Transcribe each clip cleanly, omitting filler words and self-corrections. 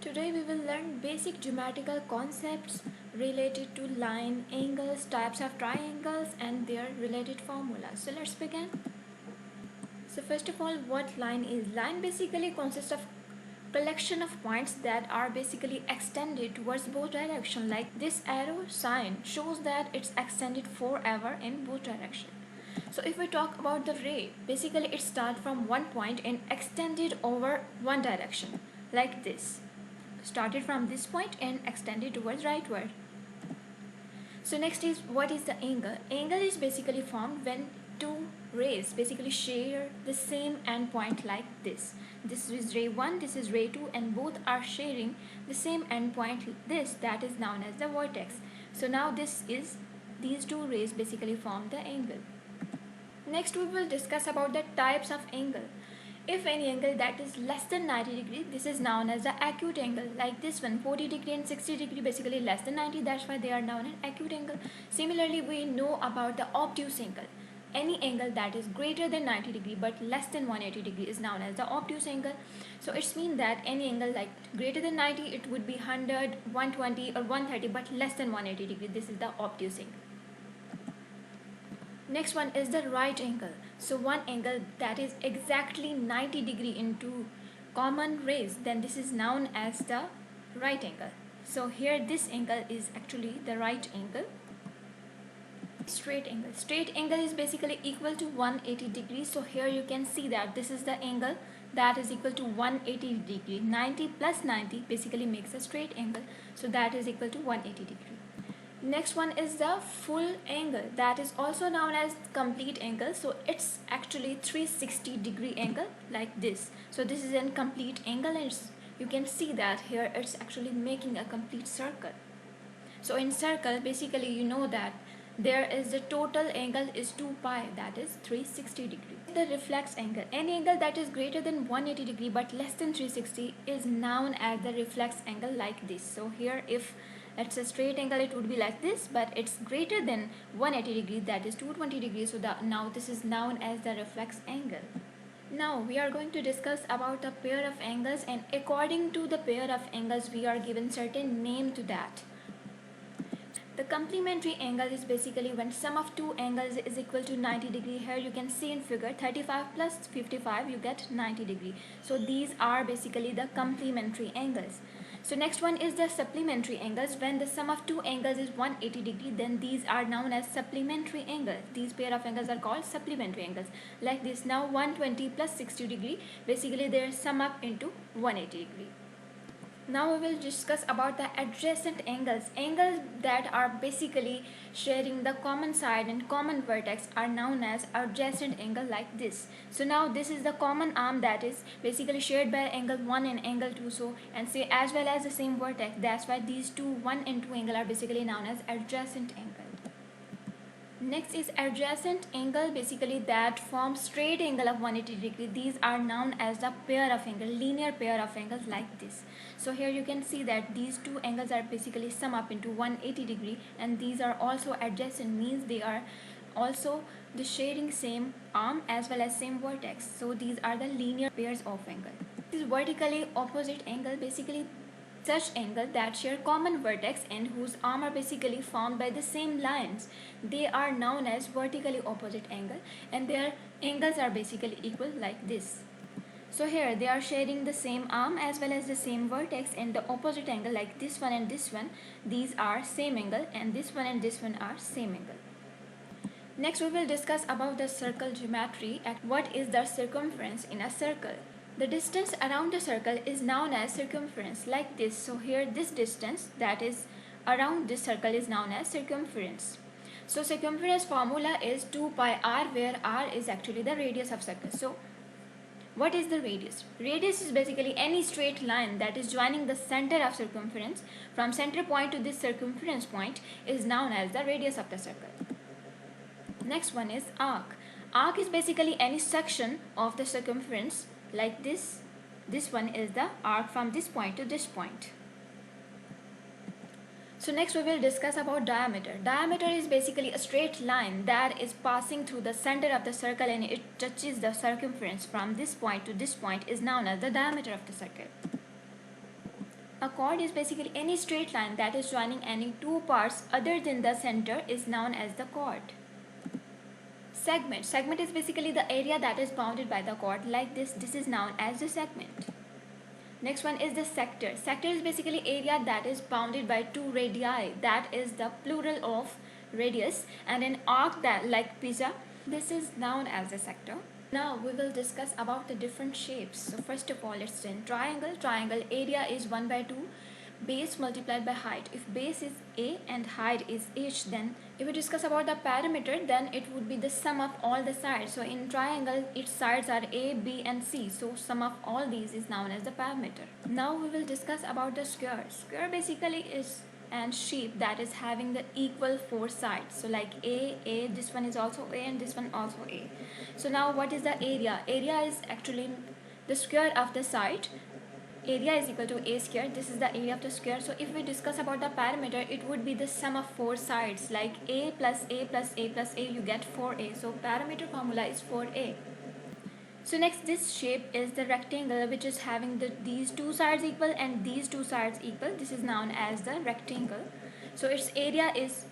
Today we will learn basic geometrical concepts related to line, angles, types of triangles and their related formulas. So let's begin. So first of all, what line is? Line basically consists of collection of points that are basically extended towards both directions. Like this arrow sign shows that it's extended forever in both directions. So if we talk about the ray, basically it starts from one point and extended over one direction like this. Started from this point and extended towards rightward. So next is, what is the angle? Angle is basically formed when two rays basically share the same endpoint like this. This is ray 1, this is ray 2, and both are sharing the same endpoint, that is known as the vertex. So now these two rays basically form the angle. Next we will discuss about the types of angle. If any angle that is less than 90 degree, this is known as the acute angle. Like this one, 40 degree and 60 degree, basically less than 90, that's why they are known as acute angle. Similarly, we know about the obtuse angle. Any angle that is greater than 90 degree but less than 180 degree is known as the obtuse angle. So it's mean that any angle like greater than 90, it would be 100, 120 or 130, but less than 180 degree, this is the obtuse angle. Next one is the right angle. So one angle that is exactly 90 degree into common rays, then this is known as the right angle. So here this angle is actually the right angle. Straight angle. Straight angle is basically equal to 180 degrees. So here you can see that this is the angle that is equal to 180 degree. 90 plus 90 basically makes a straight angle. So that is equal to 180 degree. Next one is the full angle, that is also known as complete angle. So it's actually 360 degree angle like this. So this is a complete angle, and you can see that here it's actually making a complete circle. So in circle, basically you know that there is the total angle is 2 pi, that is 360 degree. The reflex angle, any angle that is greater than 180 degree but less than 360 is known as the reflex angle like this. So here if it's a straight angle, it would be like this, but it's greater than 180 degree, that is 220 degrees. So now this is known as the reflex angle. Now we are going to discuss about a pair of angles, and according to the pair of angles we are given certain name to that. The complementary angle is basically when sum of two angles is equal to 90 degree. Here you can see in figure 35 plus 55 you get 90 degree. So these are basically the complementary angles. So next one is the supplementary angles. When the sum of two angles is 180 degree, then these are known as supplementary angles. These pair of angles are called supplementary angles. Like this, now 120 plus 60 degree, basically they sum up into 180 degree. Now we will discuss about the adjacent angles. Angles that are basically sharing the common side and common vertex are known as adjacent angle like this. So now this is the common arm that is basically shared by angle 1 and angle 2. So and say as well as the same vertex. That's why these two 1 and 2 angle are basically known as adjacent angle. Next is adjacent angle, basically that forms straight angle of 180 degree. These are known as the pair of angle, linear pair of angles like this. So here you can see that these two angles are basically sum up into 180 degree, and these are also adjacent, means they are also the sharing same arm as well as same vertex. So these are the linear pairs of angle. This is vertically opposite angle, basically such angle that share common vertex and whose arm are basically formed by the same lines. They are known as vertically opposite angle, and their angles are basically equal like this. So here they are sharing the same arm as well as the same vertex, and the opposite angle like this one and this one, these are same angle, and this one and this one are same angle. Next we will discuss about the circle geometry. What is the circumference in a circle? The distance around the circle is known as circumference like this. So here this distance that is around this circle is known as circumference. So circumference formula is 2 pi r, where r is actually the radius of circle. So what is the radius? Radius is basically any straight line that is joining the center of circumference. From center point to this circumference point is known as the radius of the circle. Next one is arc. Arc is basically any section of the circumference like this. This one is the arc from this point to this point. So next we will discuss about diameter. Diameter is basically a straight line that is passing through the center of the circle, and it touches the circumference from this point to this point is known as the diameter of the circle. A chord is basically any straight line that is joining any two parts other than the center is known as the chord. Segment. Segment is basically the area that is bounded by the chord like this. This is known as the segment. Next one is the sector. Sector is basically area that is bounded by two radii. That is the plural of radius, and an arc that like pizza. This is known as a sector. Now we will discuss about the different shapes. So first of all, let's do triangle. Triangle area is 1 by 2 base multiplied by height. If base is a and height is h, then if we discuss about the perimeter, then it would be the sum of all the sides. So in triangle, its sides are a, b and c. So sum of all these is known as the perimeter. Now we will discuss about the square. Square basically is and shape that is having the equal four sides. So like a, this one is also a and this one also a. So now what is the area? Area is actually the square of the side. Area is equal to a square. This is the area of the square. So if we discuss about the perimeter, it would be the sum of four sides, like a plus a plus a plus a, you get 4a. So perimeter formula is 4a. So next, this shape is the rectangle, which is having these two sides equal and these two sides equal. This is known as the rectangle. So its area is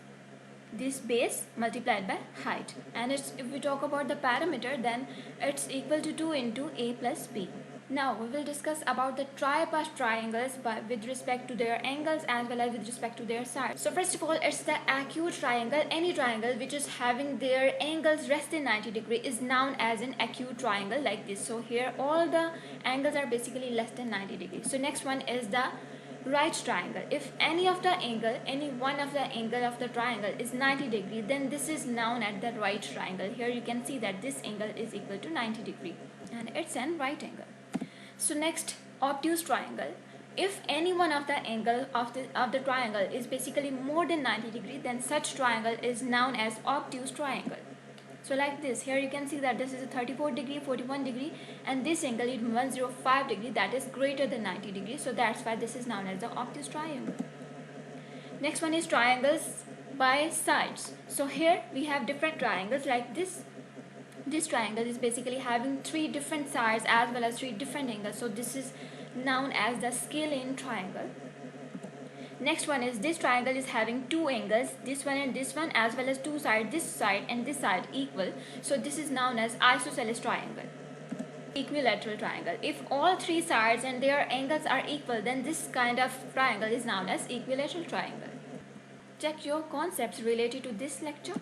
this base multiplied by height, and if we talk about the perimeter, then it's equal to 2 into a plus b. Now we will discuss about the tripart triangles with respect to their angles as well as with respect to their sides. So first of all, it's the acute triangle. Any triangle which is having their angles less than 90 degree is known as an acute triangle like this. So here all the angles are basically less than 90 degrees. So next one is the right triangle. If any one of the angle of the triangle is 90 degree, then this is known as the right triangle. Here you can see that this angle is equal to 90 degree and it's an right angle. So next, obtuse triangle. If any one of the angle of the triangle is basically more than 90 degree, then such triangle is known as obtuse triangle. So like this, here you can see that this is a 34 degree, 41 degree, and this angle is 105 degree, that is greater than 90 degree. So that's why this is known as the obtuse triangle. Next one is triangles by sides. So here we have different triangles like this. This triangle is basically having three different sides as well as three different angles. So this is known as the scalene triangle. Next one is this triangle is having two angles, this one and this one, as well as two sides, this side and this side equal. So this is known as isosceles triangle. Equilateral triangle. If all three sides and their angles are equal, then this kind of triangle is known as equilateral triangle. Check your concepts related to this lecture.